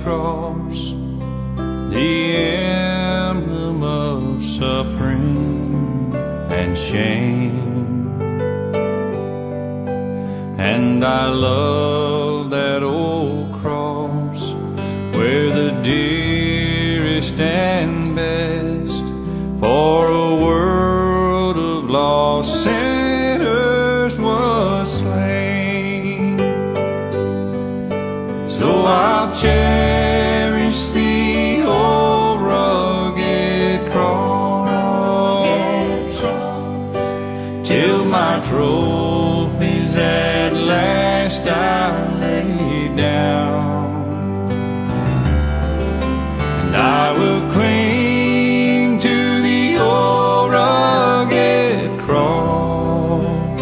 cross, the emblem of suffering and shame. And I love that old cross where the dearest and best for a world of lost sinners was slain. So I'll cherish the old rugged cross till my trophies at last I lay down. And I will cling to the old rugged cross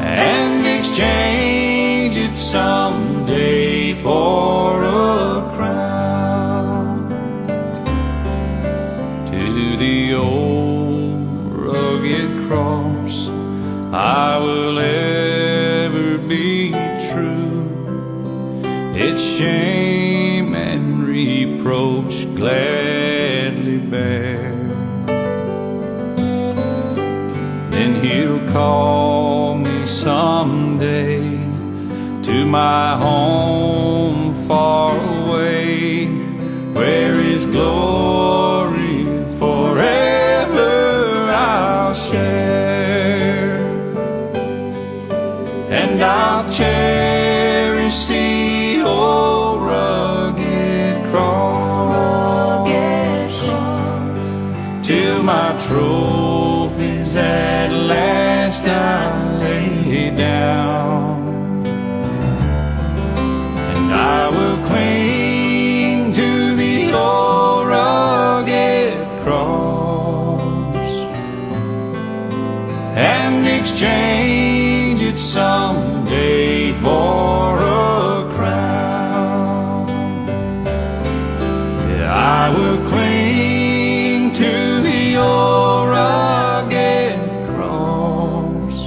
and exchange it someday for a crown. To the old rugged cross I will ever be true, its shame and reproach gladly bear. Then He'll call me someday to my home far away, where His glory forever I'll share. And I'll cherish the old rugged cross till my trophies at last I lay down. And I will cling to the old rugged cross and exchange it someday for a crown. Yeah, I will cling to the old rugged cross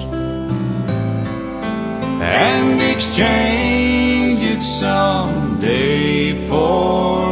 and exchange it someday for